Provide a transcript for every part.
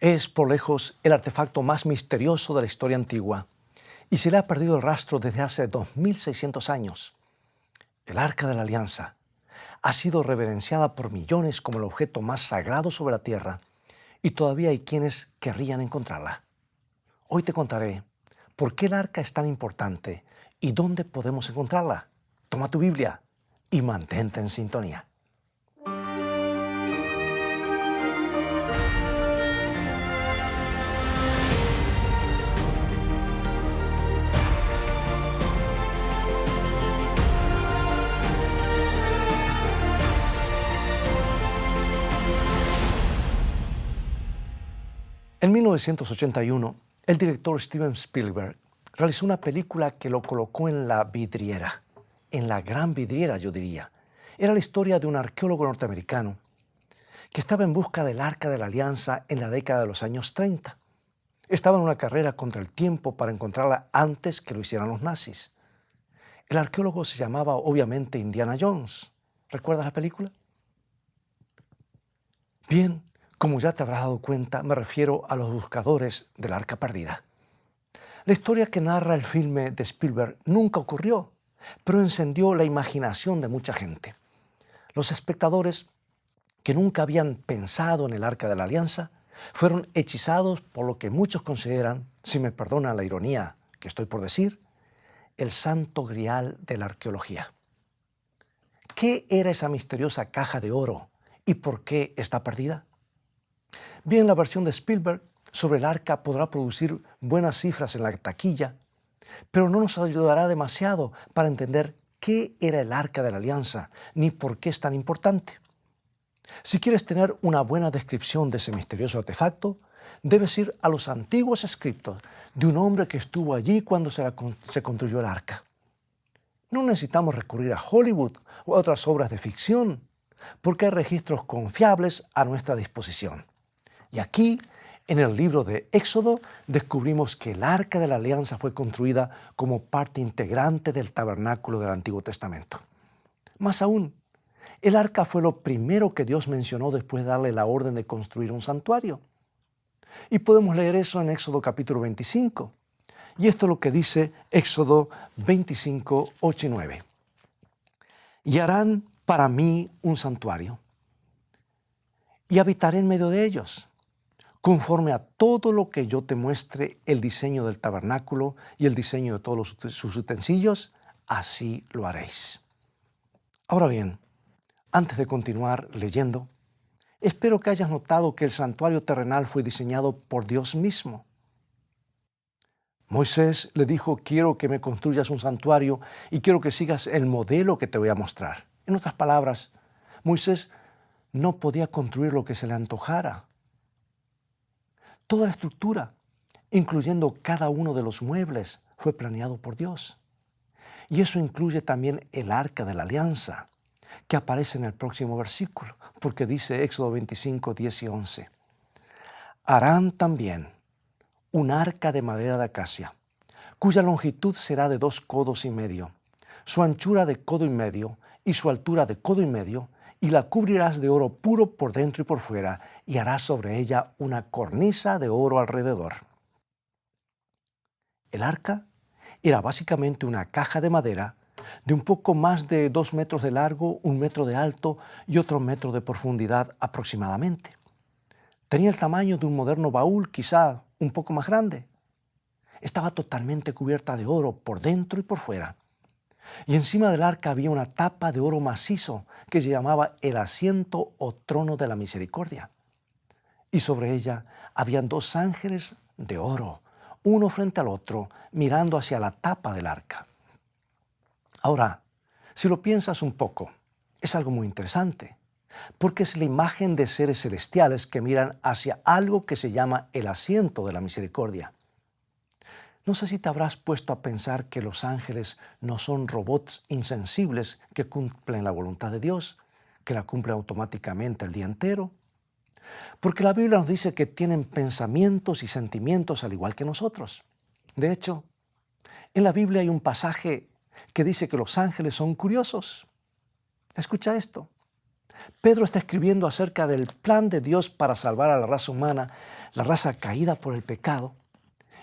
Es por lejos el artefacto más misterioso de la historia antigua y se le ha perdido el rastro desde hace 2600 años. El Arca de la Alianza ha sido reverenciada por millones como el objeto más sagrado sobre la tierra y todavía hay quienes querrían encontrarla. Hoy te contaré por qué el arca es tan importante y dónde podemos encontrarla. Toma tu Biblia y mantente en sintonía. En 1981, el director Steven Spielberg realizó una película que lo colocó en la vidriera, en la gran vidriera, yo diría. Era la historia de un arqueólogo norteamericano que estaba en busca del Arca de la Alianza en la década de los años 30. Estaba en una carrera contra el tiempo para encontrarla antes que lo hicieran los nazis. El arqueólogo se llamaba obviamente Indiana Jones. ¿Recuerdas la película? Bien, como ya te habrás dado cuenta, me refiero a los buscadores del Arca Perdida. La historia que narra el filme de Spielberg nunca ocurrió, pero encendió la imaginación de mucha gente. Los espectadores que nunca habían pensado en el Arca de la Alianza fueron hechizados por lo que muchos consideran, si me perdonan la ironía que estoy por decir, el santo grial de la arqueología. ¿Qué era esa misteriosa caja de oro y por qué está perdida? Bien, la versión de Spielberg sobre el arca podrá producir buenas cifras en la taquilla, pero no nos ayudará demasiado para entender qué era el Arca de la Alianza ni por qué es tan importante. Si quieres tener una buena descripción de ese misterioso artefacto, debes ir a los antiguos escritos de un hombre que estuvo allí cuando se construyó el arca. No necesitamos recurrir a Hollywood o a otras obras de ficción, porque hay registros confiables a nuestra disposición. Y aquí, en el libro de Éxodo, descubrimos que el Arca de la Alianza fue construida como parte integrante del tabernáculo del Antiguo Testamento. Más aún, el arca fue lo primero que Dios mencionó después de darle la orden de construir un santuario. Y podemos leer eso en Éxodo capítulo 25. Y esto es lo que dice Éxodo 25, 8 y 9. Y harán para mí un santuario, y habitaré en medio de ellos, conforme a todo lo que yo te muestre el diseño del tabernáculo y el diseño de todos sus utensilios, así lo haréis. Ahora bien, antes de continuar leyendo, espero que hayas notado que el santuario terrenal fue diseñado por Dios mismo. Moisés le dijo, quiero que me construyas un santuario y quiero que sigas el modelo que te voy a mostrar. En otras palabras, Moisés no podía construir lo que se le antojara. Toda la estructura, incluyendo cada uno de los muebles, fue planeado por Dios. Y eso incluye también el Arca de la Alianza, que aparece en el próximo versículo, porque dice Éxodo 25, 10 y 11. Harán también un arca de madera de acacia, cuya longitud será de 2 codos y medio, su anchura de codo y medio y su altura de codo y medio, y la cubrirás de oro puro por dentro y por fuera, y harás sobre ella una cornisa de oro alrededor. El arca era básicamente una caja de madera de un poco más de 2 metros de largo, 1 metro de alto y otro metro de profundidad aproximadamente. Tenía el tamaño de un moderno baúl, quizá un poco más grande. Estaba totalmente cubierta de oro por dentro y por fuera. Y encima del arca había una tapa de oro macizo que se llamaba el asiento o trono de la misericordia. Y sobre ella habían 2 ángeles de oro, uno frente al otro, mirando hacia la tapa del arca. Ahora, si lo piensas un poco, es algo muy interesante, porque es la imagen de seres celestiales que miran hacia algo que se llama el asiento de la misericordia. No sé si te habrás puesto a pensar que los ángeles no son robots insensibles que cumplen la voluntad de Dios, que la cumplen automáticamente el día entero. Porque la Biblia nos dice que tienen pensamientos y sentimientos al igual que nosotros. De hecho, en la Biblia hay un pasaje que dice que los ángeles son curiosos. Escucha esto. Pedro está escribiendo acerca del plan de Dios para salvar a la raza humana, la raza caída por el pecado,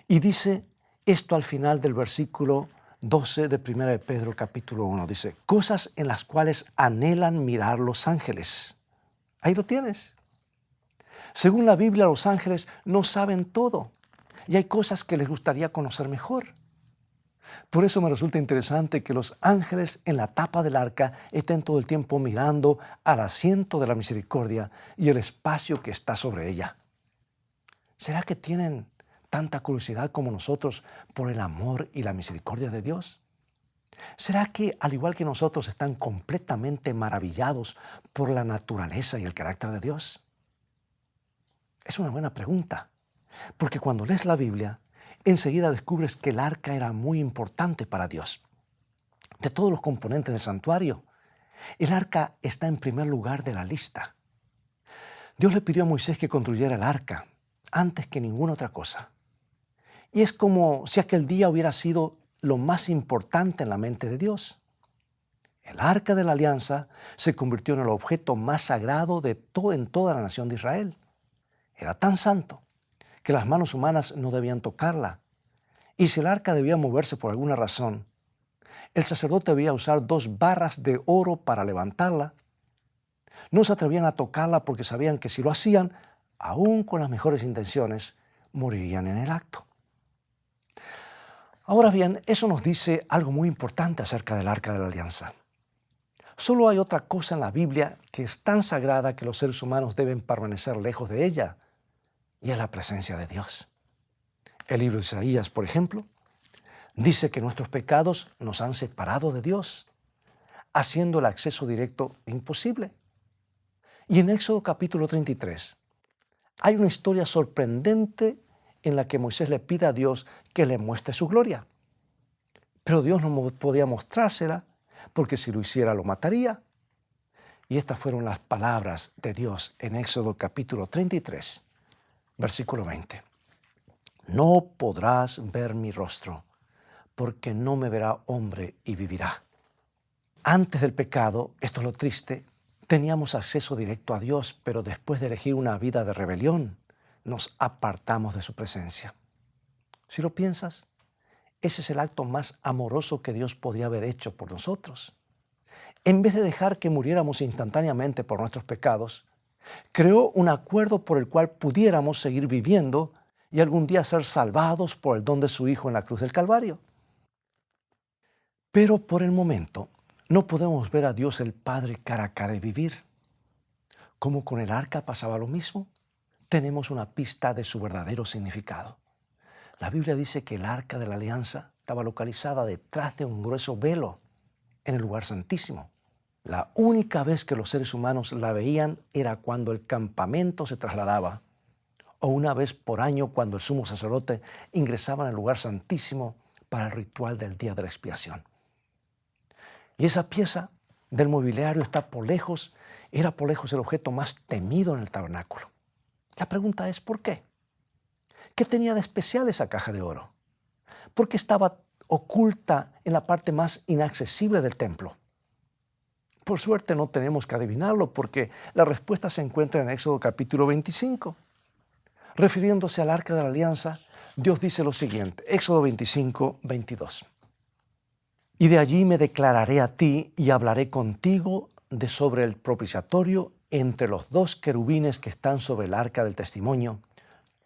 y dice esto al final del versículo 12 de 1 de Pedro capítulo 1. Dice, cosas en las cuales anhelan mirar los ángeles. Ahí lo tienes. Según la Biblia, los ángeles no saben todo y hay cosas que les gustaría conocer mejor. Por eso me resulta interesante que los ángeles en la tapa del arca estén todo el tiempo mirando al asiento de la misericordia y el espacio que está sobre ella. ¿Será que tienen tanta curiosidad como nosotros por el amor y la misericordia de Dios? ¿Será que, al igual que nosotros, están completamente maravillados por la naturaleza y el carácter de Dios? Es una buena pregunta, porque cuando lees la Biblia, enseguida descubres que el arca era muy importante para Dios. De todos los componentes del santuario, el arca está en primer lugar de la lista. Dios le pidió a Moisés que construyera el arca antes que ninguna otra cosa. Y es como si aquel día hubiera sido lo más importante en la mente de Dios. El arca de la alianza se convirtió en el objeto más sagrado en toda la nación de Israel. Era tan santo que las manos humanas no debían tocarla. Y si el arca debía moverse por alguna razón, el sacerdote debía usar 2 barras de oro para levantarla. No se atrevían a tocarla porque sabían que si lo hacían, aún con las mejores intenciones, morirían en el acto. Ahora bien, eso nos dice algo muy importante acerca del arca de la alianza. Solo hay otra cosa en la Biblia que es tan sagrada que los seres humanos deben permanecer lejos de ella, y es la presencia de Dios. El libro de Isaías, por ejemplo, dice que nuestros pecados nos han separado de Dios, haciendo el acceso directo imposible. Y en Éxodo capítulo 33 hay una historia sorprendente en la que Moisés le pide a Dios que le muestre su gloria. Pero Dios no podía mostrársela porque si lo hiciera lo mataría. Y estas fueron las palabras de Dios en Éxodo capítulo 33, versículo 20. No podrás ver mi rostro, porque no me verá hombre y vivirá. Antes del pecado, esto es lo triste, teníamos acceso directo a Dios, pero después de elegir una vida de rebelión, nos apartamos de su presencia. Si lo piensas, ese es el acto más amoroso que Dios podría haber hecho por nosotros. En vez de dejar que muriéramos instantáneamente por nuestros pecados, creó un acuerdo por el cual pudiéramos seguir viviendo y algún día ser salvados por el don de su Hijo en la cruz del Calvario. Pero por el momento no podemos ver a Dios el Padre cara a cara y vivir. Como con el arca pasaba lo mismo, tenemos una pista de su verdadero significado. La Biblia dice que el arca de la alianza estaba localizada detrás de un grueso velo en el lugar santísimo. La única vez que los seres humanos la veían era cuando el campamento se trasladaba o una vez por año cuando el sumo sacerdote ingresaba en el lugar santísimo para el ritual del día de la expiación. Y esa pieza del mobiliario era por lejos el objeto más temido en el tabernáculo. La pregunta es, ¿por qué? ¿Qué tenía de especial esa caja de oro? ¿Por qué estaba oculta en la parte más inaccesible del templo? Por suerte no tenemos que adivinarlo porque la respuesta se encuentra en Éxodo capítulo 25. Refiriéndose al arca de la alianza, Dios dice lo siguiente, Éxodo 25, 22. Y de allí me declararé a ti y hablaré contigo de sobre el propiciatorio entre los 2 querubines que están sobre el arca del testimonio,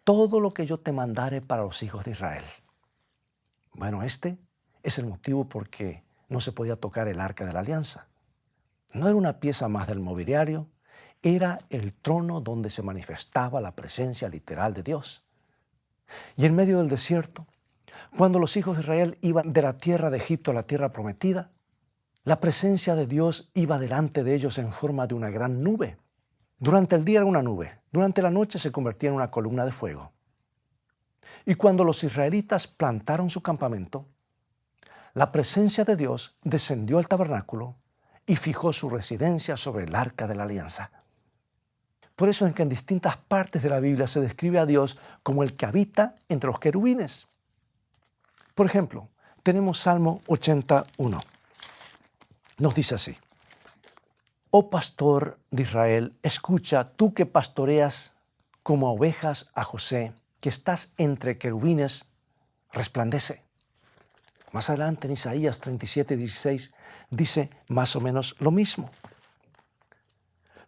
todo lo que yo te mandare para los hijos de Israel. Bueno, este es el motivo por qué no se podía tocar el arca de la alianza. No era una pieza más del mobiliario, era el trono donde se manifestaba la presencia literal de Dios. Y en medio del desierto, cuando los hijos de Israel iban de la tierra de Egipto a la tierra prometida, la presencia de Dios iba delante de ellos en forma de una gran nube. Durante el día era una nube, durante la noche se convertía en una columna de fuego. Y cuando los israelitas plantaron su campamento, la presencia de Dios descendió al tabernáculo y fijó su residencia sobre el arca de la alianza. Por eso es que en distintas partes de la Biblia se describe a Dios como el que habita entre los querubines. Por ejemplo, tenemos Salmo 81. Nos dice así: Oh pastor de Israel, escucha, tú que pastoreas como ovejas a José, que estás entre querubines, resplandece. Más adelante en Isaías 37:16 dice más o menos lo mismo.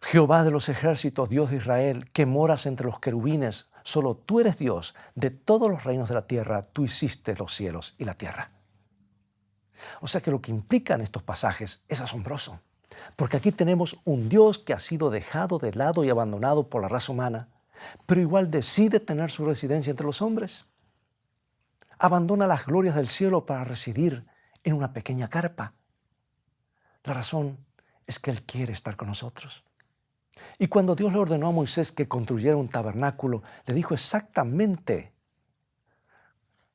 Jehová de los ejércitos, Dios de Israel, que moras entre los querubines, solo tú eres Dios de todos los reinos de la tierra, tú hiciste los cielos y la tierra. O sea que lo que implican estos pasajes es asombroso, porque aquí tenemos un Dios que ha sido dejado de lado y abandonado por la raza humana, pero igual decide tener su residencia entre los hombres. Abandona las glorias del cielo para residir en una pequeña carpa. La razón es que Él quiere estar con nosotros. Y cuando Dios le ordenó a Moisés que construyera un tabernáculo, le dijo exactamente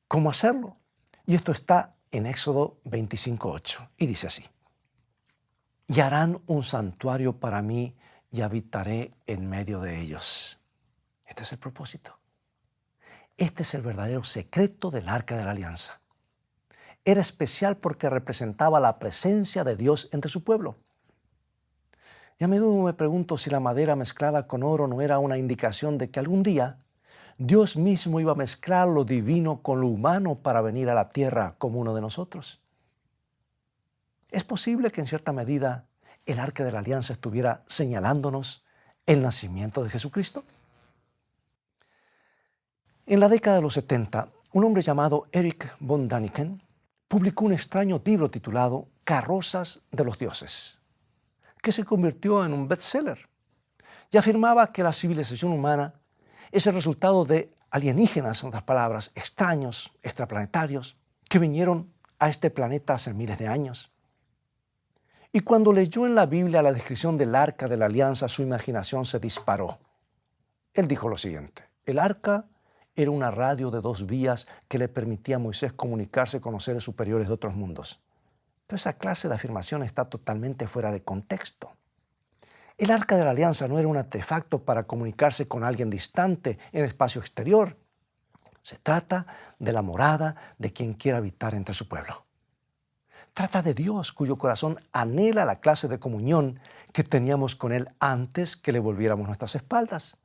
cómo hacerlo. Y esto está en Éxodo 25:8. Y dice así: y harán un santuario para mí y habitaré en medio de ellos. Este es el propósito. Este es el verdadero secreto del Arca de la Alianza. Era especial porque representaba la presencia de Dios entre su pueblo. Y a menudo me pregunto si la madera mezclada con oro no era una indicación de que algún día Dios mismo iba a mezclar lo divino con lo humano para venir a la tierra como uno de nosotros. Es posible que en cierta medida el Arca de la Alianza estuviera señalándonos el nacimiento de Jesucristo. En la década de los 70, un hombre llamado Erich von Däniken publicó un extraño libro titulado Carrozas de los Dioses, que se convirtió en un bestseller y afirmaba que la civilización humana es el resultado de alienígenas, en otras palabras, extraños, extraplanetarios, que vinieron a este planeta hace miles de años. Y cuando leyó en la Biblia la descripción del Arca de la Alianza, su imaginación se disparó. Él dijo lo siguiente: el arca era una radio de 2 vías que le permitía a Moisés comunicarse con los seres superiores de otros mundos. Pero esa clase de afirmación está totalmente fuera de contexto. El Arca de la Alianza no era un artefacto para comunicarse con alguien distante en el espacio exterior. Se trata de la morada de quien quiera habitar entre su pueblo. Trata de Dios, cuyo corazón anhela la clase de comunión que teníamos con Él antes que le volviéramos nuestras espaldas.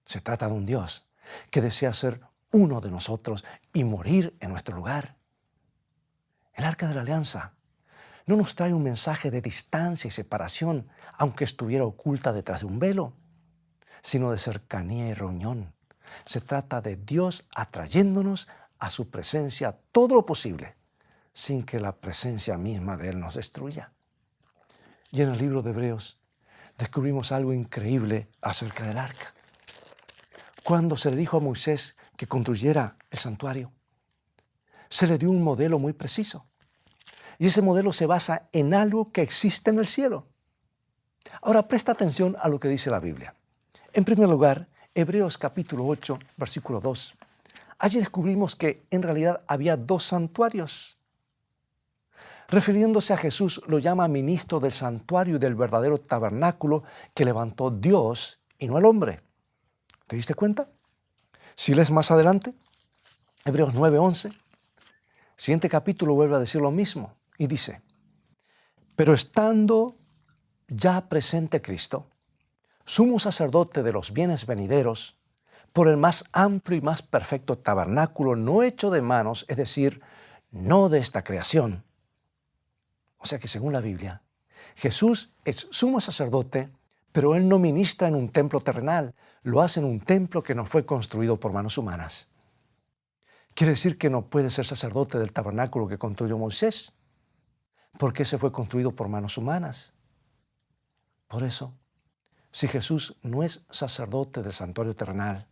Se trata de un Dios que desea ser uno de nosotros y morir en nuestro lugar. El Arca de la Alianza no nos trae un mensaje de distancia y separación, aunque estuviera oculta detrás de un velo, sino de cercanía y reunión. Se trata de Dios atrayéndonos a su presencia todo lo posible, sin que la presencia misma de Él nos destruya. Y en el libro de Hebreos descubrimos algo increíble acerca del arca. Cuando se le dijo a Moisés que construyera el santuario, se le dio un modelo muy preciso. Y ese modelo se basa en algo que existe en el cielo. Ahora presta atención a lo que dice la Biblia. En primer lugar, Hebreos capítulo 8, versículo 2. Allí descubrimos que en realidad había 2 santuarios. Refiriéndose a Jesús, lo llama ministro del santuario y del verdadero tabernáculo que levantó Dios y no el hombre. ¿Te diste cuenta? Si lees más adelante, Hebreos 9:11, siguiente capítulo vuelve a decir lo mismo y dice: pero estando ya presente Cristo, sumo sacerdote de los bienes venideros, por el más amplio y más perfecto tabernáculo no hecho de manos, es decir, no de esta creación. O sea que según la Biblia, Jesús es sumo sacerdote, pero Él no ministra en un templo terrenal, lo hace en un templo que no fue construido por manos humanas. Quiere decir que no puede ser sacerdote del tabernáculo que construyó Moisés, porque ese fue construido por manos humanas. Por eso, si Jesús no es sacerdote del santuario terrenal,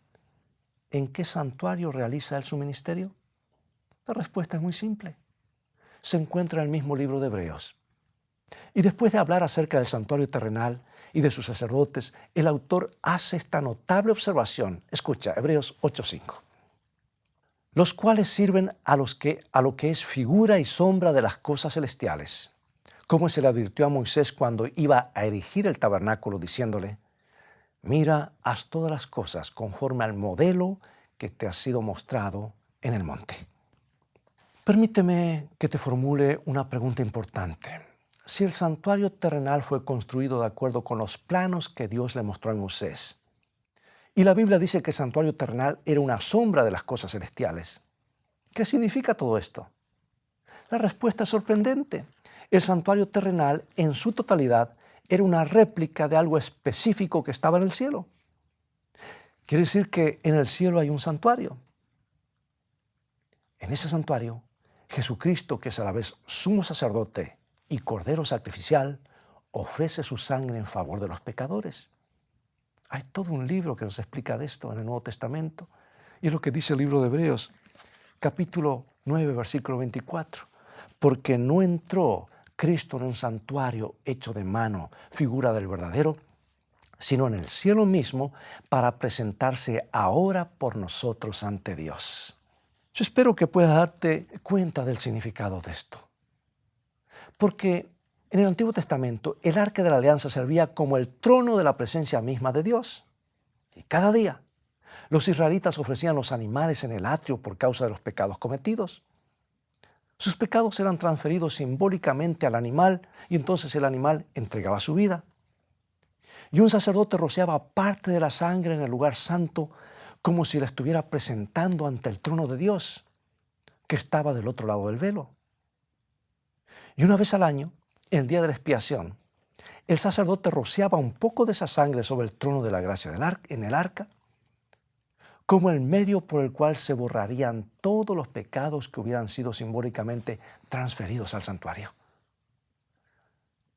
¿en qué santuario realiza Él su ministerio? La respuesta es muy simple. Se encuentra en el mismo libro de Hebreos. Y después de hablar acerca del santuario terrenal y de sus sacerdotes, el autor hace esta notable observación. Escucha, Hebreos 8:5. Los cuales sirven a lo que es figura y sombra de las cosas celestiales, como se le advirtió a Moisés cuando iba a erigir el tabernáculo, diciéndole: mira, haz todas las cosas conforme al modelo que te ha sido mostrado en el monte. Permíteme que te formule una pregunta importante. si el santuario terrenal fue construido de acuerdo con los planos que Dios le mostró a Moisés, y la Biblia dice que el santuario terrenal era una sombra de las cosas celestiales, ¿qué significa todo esto? La respuesta es sorprendente. El santuario terrenal en su totalidad era una réplica de algo específico que estaba en el cielo. Quiere decir que en el cielo hay un santuario. En ese santuario, Jesucristo, que es a la vez sumo sacerdote y cordero sacrificial, ofrece su sangre en favor de los pecadores. Hay todo un libro que nos explica de esto en el Nuevo Testamento. Y es lo que dice el libro de Hebreos, capítulo 9, versículo 24. Porque no entró Cristo en un santuario hecho de mano, figura del verdadero, sino en el cielo mismo para presentarse ahora por nosotros ante Dios. Yo espero que puedas darte cuenta del significado de esto. Porque en el Antiguo Testamento el arca de la alianza servía como el trono de la presencia misma de Dios. Y cada día los israelitas ofrecían los animales en el atrio por causa de los pecados cometidos. Sus pecados eran transferidos simbólicamente al animal y entonces el animal entregaba su vida. Y un sacerdote rociaba parte de la sangre en el lugar santo como si la estuviera presentando ante el trono de Dios, que estaba del otro lado del velo. Y una vez al año, en el día de la expiación, el sacerdote rociaba un poco de esa sangre sobre el trono de la gracia en el arca, como el medio por el cual se borrarían todos los pecados que hubieran sido simbólicamente transferidos al santuario.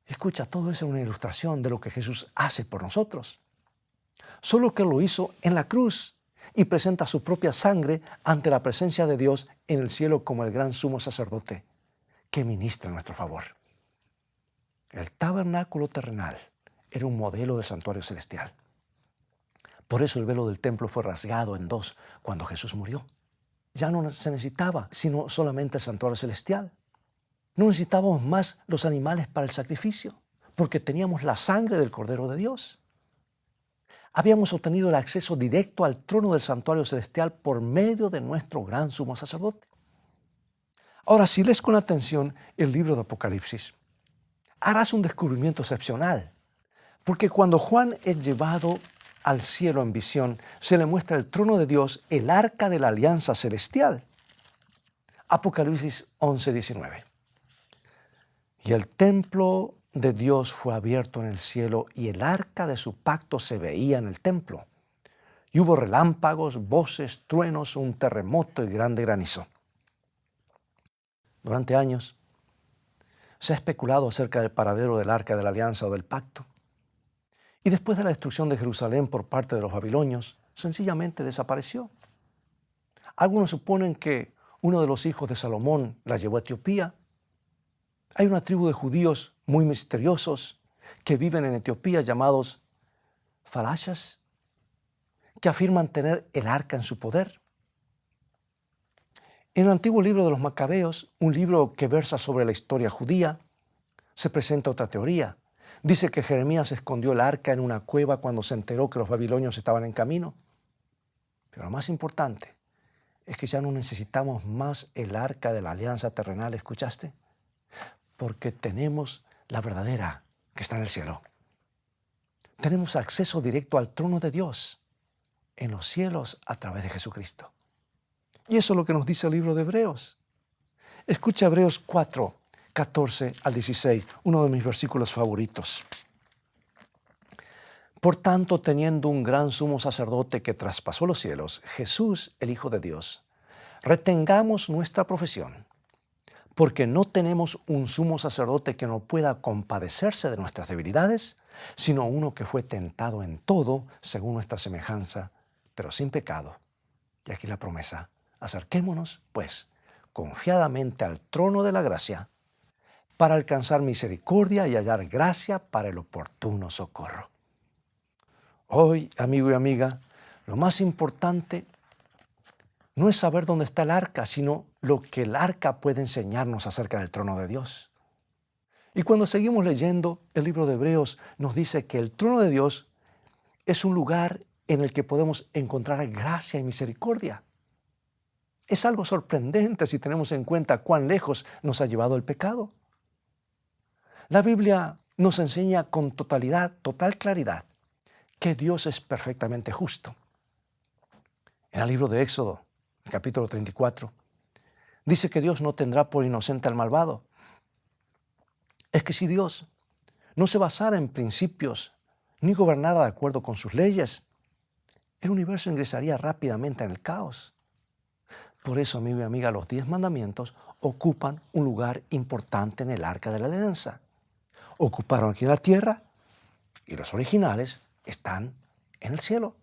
Escucha, todo eso es una ilustración de lo que Jesús hace por nosotros. Solo que lo hizo en la cruz y presenta su propia sangre ante la presencia de Dios en el cielo como el gran sumo sacerdote que ministra en nuestro favor. El tabernáculo terrenal era un modelo del santuario celestial. Por eso el velo del templo fue rasgado en dos cuando Jesús murió. Ya no se necesitaba sino solamente el santuario celestial. No necesitábamos más los animales para el sacrificio, porque teníamos la sangre del Cordero de Dios. Habíamos obtenido el acceso directo al trono del santuario celestial por medio de nuestro gran sumo sacerdote. Ahora, si lees con atención el libro de Apocalipsis, harás un descubrimiento excepcional, porque cuando Juan es llevado al cielo en visión, se le muestra el trono de Dios, el arca de la alianza celestial. Apocalipsis 11:19. Y el templo de Dios fue abierto en el cielo y el arca de su pacto se veía en el templo. Y hubo relámpagos, voces, truenos, un terremoto y grande granizo. Durante años se ha especulado acerca del paradero del arca de la alianza o del pacto. Y después de la destrucción de Jerusalén por parte de los babilonios, sencillamente desapareció. Algunos suponen que uno de los hijos de Salomón la llevó a Etiopía. Hay una tribu de judíos muy misteriosos que viven en Etiopía llamados falashas, que afirman tener el arca en su poder. En el antiguo libro de los Macabeos, un libro que versa sobre la historia judía, se presenta otra teoría. Dice que Jeremías escondió el arca en una cueva cuando se enteró que los babilonios estaban en camino. Pero lo más importante es que ya no necesitamos más el arca de la alianza terrenal, ¿escuchaste? Porque tenemos la verdadera que está en el cielo. Tenemos acceso directo al trono de Dios en los cielos a través de Jesucristo. Y eso es lo que nos dice el libro de Hebreos. Escucha Hebreos 4, 14 al 16, uno de mis versículos favoritos. Por tanto, teniendo un gran sumo sacerdote que traspasó los cielos, Jesús, el Hijo de Dios, retengamos nuestra profesión, porque no tenemos un sumo sacerdote que no pueda compadecerse de nuestras debilidades, sino uno que fue tentado en todo, según nuestra semejanza, pero sin pecado. Y aquí la promesa: acerquémonos, pues, confiadamente al trono de la gracia, para alcanzar misericordia y hallar gracia para el oportuno socorro. Hoy, amigo y amiga, lo más importante no es saber dónde está el arca, sino lo que el arca puede enseñarnos acerca del trono de Dios. Y cuando seguimos leyendo, el libro de Hebreos nos dice que el trono de Dios es un lugar en el que podemos encontrar gracia y misericordia. Es algo sorprendente si tenemos en cuenta cuán lejos nos ha llevado el pecado. La Biblia nos enseña con total claridad, que Dios es perfectamente justo. En el libro de Éxodo, el capítulo 34, dice que Dios no tendrá por inocente al malvado. Es que si Dios no se basara en principios ni gobernara de acuerdo con sus leyes, el universo ingresaría rápidamente en el caos. Por eso, amigo y amiga, los 10 mandamientos ocupan un lugar importante en el Arca de la Alianza. Ocuparon aquí en la tierra y los originales están en el cielo.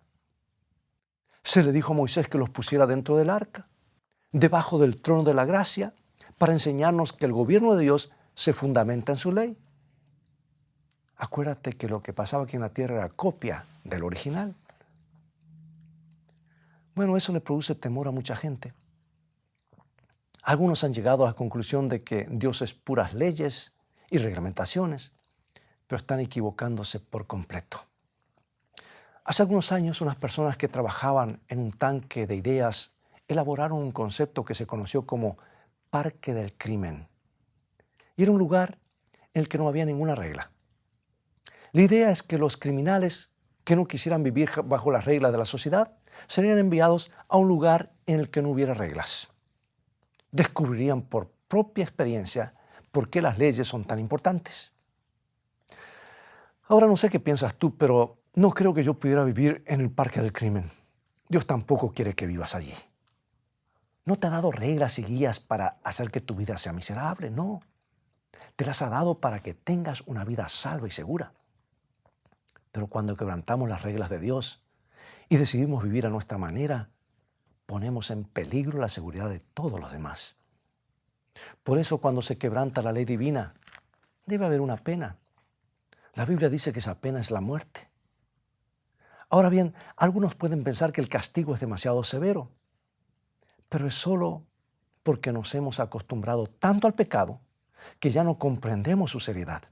Se le dijo a Moisés que los pusiera dentro del arca, debajo del trono de la gracia, para enseñarnos que el gobierno de Dios se fundamenta en su ley. Acuérdate que lo que pasaba aquí en la tierra era copia del original. Bueno, eso le produce temor a mucha gente. Algunos han llegado a la conclusión de que Dios es puras leyes y reglamentaciones, pero están equivocándose por completo. Hace algunos años, unas personas que trabajaban en un tanque de ideas elaboraron un concepto que se conoció como Parque del Crimen. Y era un lugar en el que no había ninguna regla. La idea es que los criminales que no quisieran vivir bajo las reglas de la sociedad serían enviados a un lugar en el que no hubiera reglas. Descubrirían por propia experiencia por qué las leyes son tan importantes. Ahora no sé qué piensas tú, pero no creo que yo pudiera vivir en el Parque del Crimen. Dios tampoco quiere que vivas allí. No te ha dado reglas y guías para hacer que tu vida sea miserable, no. Te las ha dado para que tengas una vida salva y segura. Pero cuando quebrantamos las reglas de Dios y decidimos vivir a nuestra manera, ponemos en peligro la seguridad de todos los demás. Por eso, cuando se quebranta la ley divina, debe haber una pena. La Biblia dice que esa pena es la muerte. Ahora bien, algunos pueden pensar que el castigo es demasiado severo, pero es solo porque nos hemos acostumbrado tanto al pecado que ya no comprendemos su seriedad.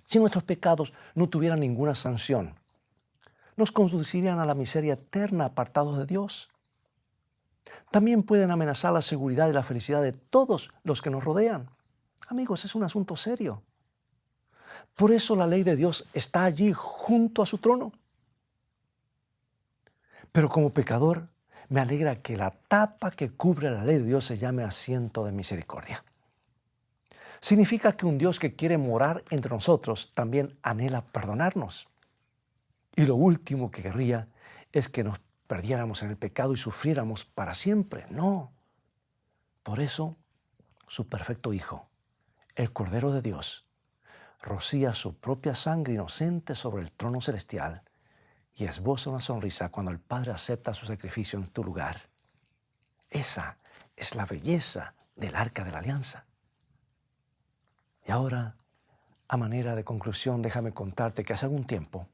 Si nuestros pecados no tuvieran ninguna sanción, nos conducirían a la miseria eterna apartados de Dios. También pueden amenazar la seguridad y la felicidad de todos los que nos rodean. Amigos, es un asunto serio. Por eso la ley de Dios está allí junto a su trono. Pero como pecador, me alegra que la tapa que cubre la ley de Dios se llame asiento de misericordia. Significa que un Dios que quiere morar entre nosotros también anhela perdonarnos. Y lo último que querría es que nos perdiéramos en el pecado y sufriéramos para siempre. No. Por eso, su perfecto Hijo, el Cordero de Dios, rocía su propia sangre inocente sobre el trono celestial y esboza una sonrisa cuando el Padre acepta su sacrificio en tu lugar. Esa es la belleza del Arca de la Alianza. Y ahora, a manera de conclusión, déjame contarte que hace algún tiempo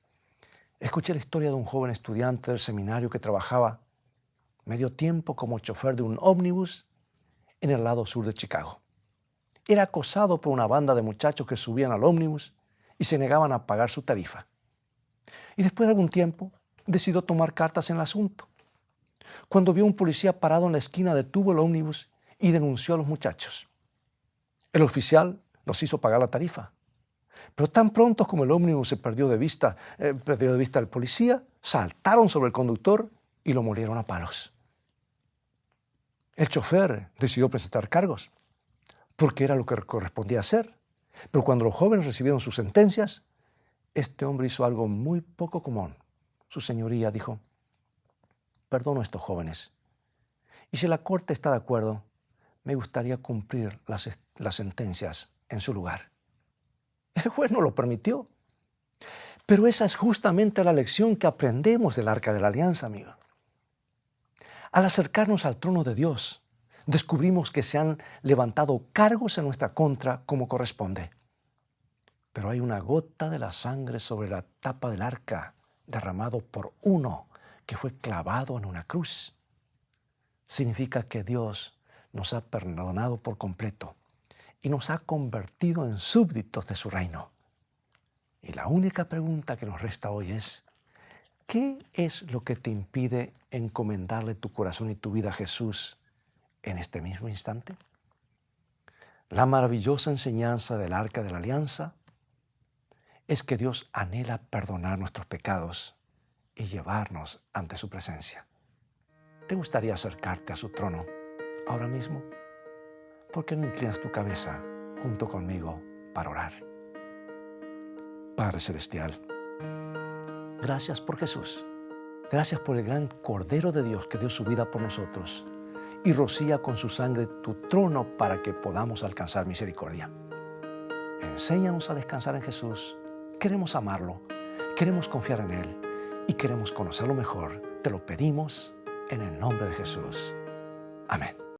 escuché la historia de un joven estudiante del seminario que trabajaba medio tiempo como chofer de un ómnibus en el lado sur de Chicago. Era acosado por una banda de muchachos que subían al ómnibus y se negaban a pagar su tarifa. Y después de algún tiempo, decidió tomar cartas en el asunto. Cuando vio a un policía parado en la esquina, detuvo el ómnibus y denunció a los muchachos. El oficial los hizo pagar la tarifa. Pero tan pronto como el ómnibus se perdió de vista al policía, saltaron sobre el conductor y lo molieron a palos. El chofer decidió presentar cargos, porque era lo que correspondía hacer. Pero cuando los jóvenes recibieron sus sentencias, este hombre hizo algo muy poco común. Su señoría dijo: perdono a estos jóvenes. Y si la corte está de acuerdo, me gustaría cumplir las sentencias en su lugar. El juez no lo permitió. Pero esa es justamente la lección que aprendemos del Arca de la Alianza, amigo. Al acercarnos al trono de Dios, descubrimos que se han levantado cargos en nuestra contra como corresponde. Pero hay una gota de la sangre sobre la tapa del arca, derramado por uno que fue clavado en una cruz. Significa que Dios nos ha perdonado por completo y nos ha convertido en súbditos de su reino. Y la única pregunta que nos resta hoy es: ¿qué es lo que te impide encomendarle tu corazón y tu vida a Jesús en este mismo instante? La maravillosa enseñanza del Arca de la Alianza es que Dios anhela perdonar nuestros pecados y llevarnos ante su presencia. ¿Te gustaría acercarte a su trono ahora mismo? ¿Por qué no inclinas tu cabeza junto conmigo para orar? Padre Celestial, gracias por Jesús. Gracias por el gran Cordero de Dios que dio su vida por nosotros y rocía con su sangre tu trono para que podamos alcanzar misericordia. Enséñanos a descansar en Jesús. Queremos amarlo, queremos confiar en Él y queremos conocerlo mejor. Te lo pedimos en el nombre de Jesús. Amén.